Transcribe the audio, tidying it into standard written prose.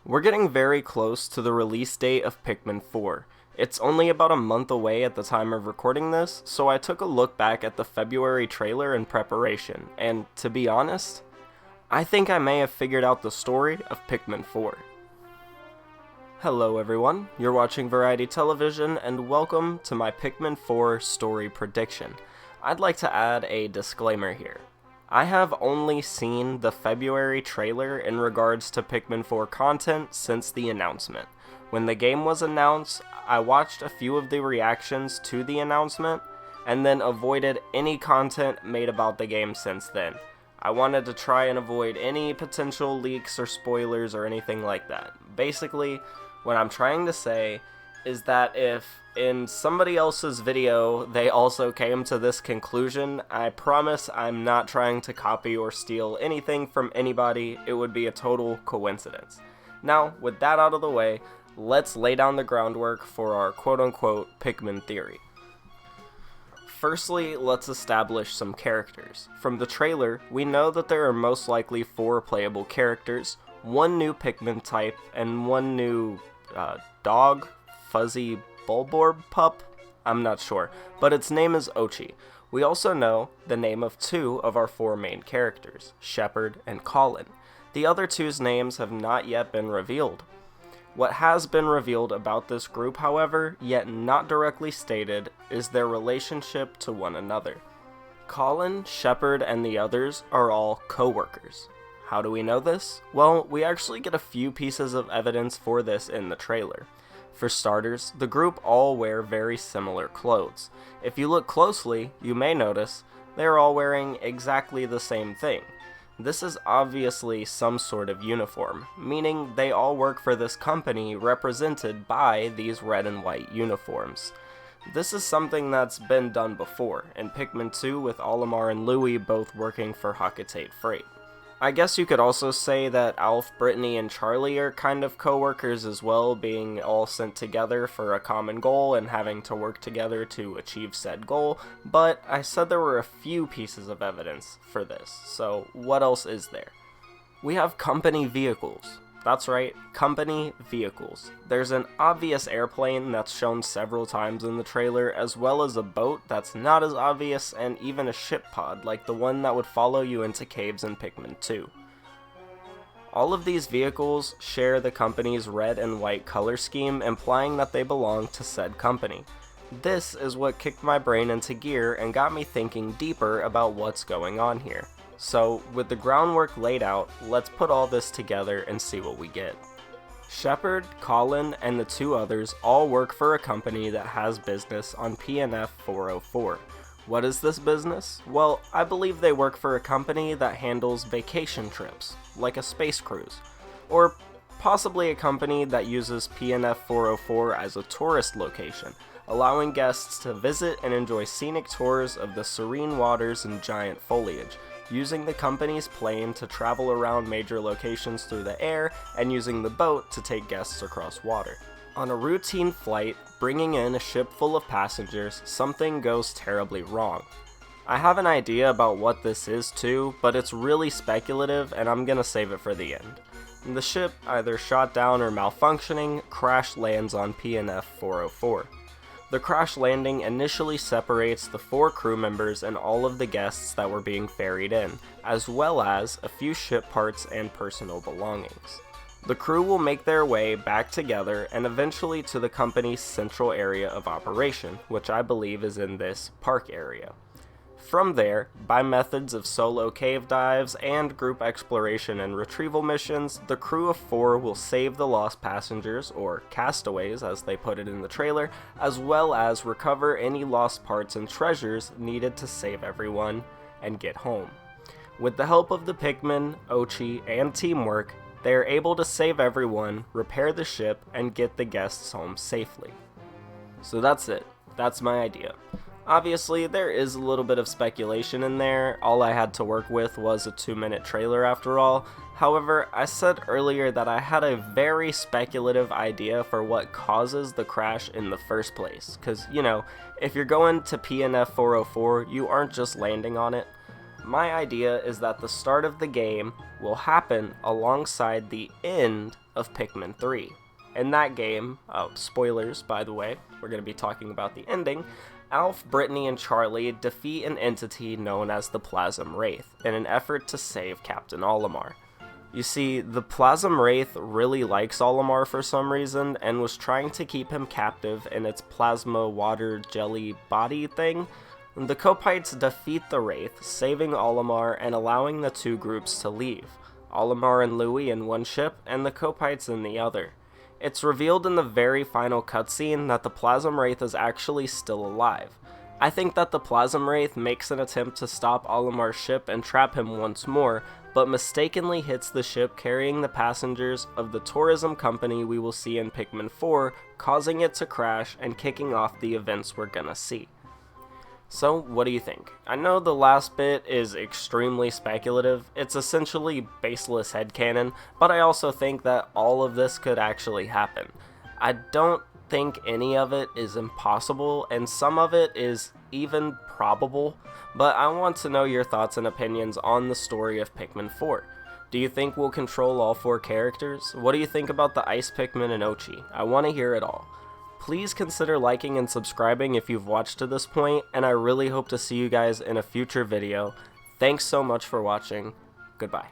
We're getting very close to the release date of Pikmin 4. It's only about a month away at the time of recording this, so I took a look back at the February trailer in preparation, and to be honest, I think I may have figured out the story of Pikmin 4. Hello everyone, you're watching Variety Television, and welcome to my Pikmin 4 story prediction. I'd like to add a disclaimer here. I have only seen the February trailer in regards to Pikmin 4 content since the announcement. When the game was announced, I watched a few of the reactions to the announcement, and then avoided any content made about the game since then. I wanted to try and avoid any potential leaks or spoilers or anything like that. Basically, what I'm trying to say is that if in somebody else's video they also came to this conclusion, I promise I'm not trying to copy or steal anything from anybody. It would be a total coincidence. Now, with that out of the way, let's lay down the groundwork for our quote-unquote Pikmin theory. Firstly, let's establish some characters. From the trailer, we know that there are most likely 4 playable characters, 1 new Pikmin type, and 1 new dog, fuzzy Bulborb pup? I'm not sure, but its name is Ochi. We also know the name of 2 of our 4 main characters, Shepard and Colin. The other 2's names have not yet been revealed. What has been revealed about this group, however, yet not directly stated, is their relationship to one another. Colin, Shepard, and the others are all co-workers. How do we know this? Well, we actually get a few pieces of evidence for this in the trailer. For starters, the group all wear very similar clothes. If you look closely, you may notice they are all wearing exactly the same thing. This is obviously some sort of uniform, meaning they all work for this company represented by these red and white uniforms. This is something that's been done before, in Pikmin 2 with Olimar and Louie both working for Hakatate Freight. I guess you could also say that Alf, Brittany, and Charlie are kind of co-workers as well, being all sent together for a common goal and having to work together to achieve said goal, but I said there were a few pieces of evidence for this, so what else is there? We have company vehicles. That's right, company vehicles. There's an obvious airplane that's shown several times in the trailer, as well as a boat that's not as obvious, and even a ship pod like the one that would follow you into caves in Pikmin 2. All of these vehicles share the company's red and white color scheme, implying that they belong to said company. This is what kicked my brain into gear and got me thinking deeper about what's going on here. So, with the groundwork laid out, let's put all this together and see what we get. Shepard, Colin, and the 2 others all work for a company that has business on PNF 404. What is this business? Well, I believe they work for a company that handles vacation trips, like a space cruise, or possibly a company that uses PNF 404 as a tourist location, allowing guests to visit and enjoy scenic tours of the serene waters and giant foliage, using the company's plane to travel around major locations through the air, and using the boat to take guests across water. On a routine flight, bringing in a ship full of passengers, something goes terribly wrong. I have an idea about what this is too, but it's really speculative and I'm gonna save it for the end. The ship, either shot down or malfunctioning, crash lands on PNF 404. The crash landing initially separates the 4 crew members and all of the guests that were being ferried in, as well as a few ship parts and personal belongings. The crew will make their way back together and eventually to the company's central area of operation, which I believe is in this park area. From there, by methods of solo cave dives and group exploration and retrieval missions, the crew of 4 will save the lost passengers, or castaways as they put it in the trailer, as well as recover any lost parts and treasures needed to save everyone and get home. With the help of the Pikmin, Ochi, and teamwork, they are able to save everyone, repair the ship, and get the guests home safely. So that's it. That's my idea. Obviously, there is a little bit of speculation in there. All I had to work with was a 2-minute trailer after all. However, I said earlier that I had a very speculative idea for what causes the crash in the first place. Cause, if you're going to PNF 404, you aren't just landing on it. my idea is that the start of the game will happen alongside the end of Pikmin 3. In that game, spoilers by the way, we're going to be talking about the ending, Alf, Brittany, and Charlie defeat an entity known as the Plasm Wraith in an effort to save Captain Olimar. You see, the Plasm Wraith really likes Olimar for some reason and was trying to keep him captive in its plasma water jelly body thing. The Copites defeat the Wraith, saving Olimar and allowing the two groups to leave, Olimar and Louie in one ship and the Copites in the other. It's revealed in the very final cutscene that the Plasm Wraith is actually still alive. I think that the Plasm Wraith makes an attempt to stop Olimar's ship and trap him once more, but mistakenly hits the ship carrying the passengers of the tourism company we will see in Pikmin 4, causing it to crash and kicking off the events we're gonna see. So, what do you think? I know the last bit is extremely speculative, it's essentially baseless headcanon, but I also think that all of this could actually happen. I don't think any of it is impossible, and some of it is even probable, but I want to know your thoughts and opinions on the story of Pikmin 4. Do you think we'll control all 4 characters? What do you think about the Ice Pikmin and Ochi? I want to hear it all. Please consider liking and subscribing if you've watched to this point, and I really hope to see you guys in a future video. Thanks so much for watching. Goodbye.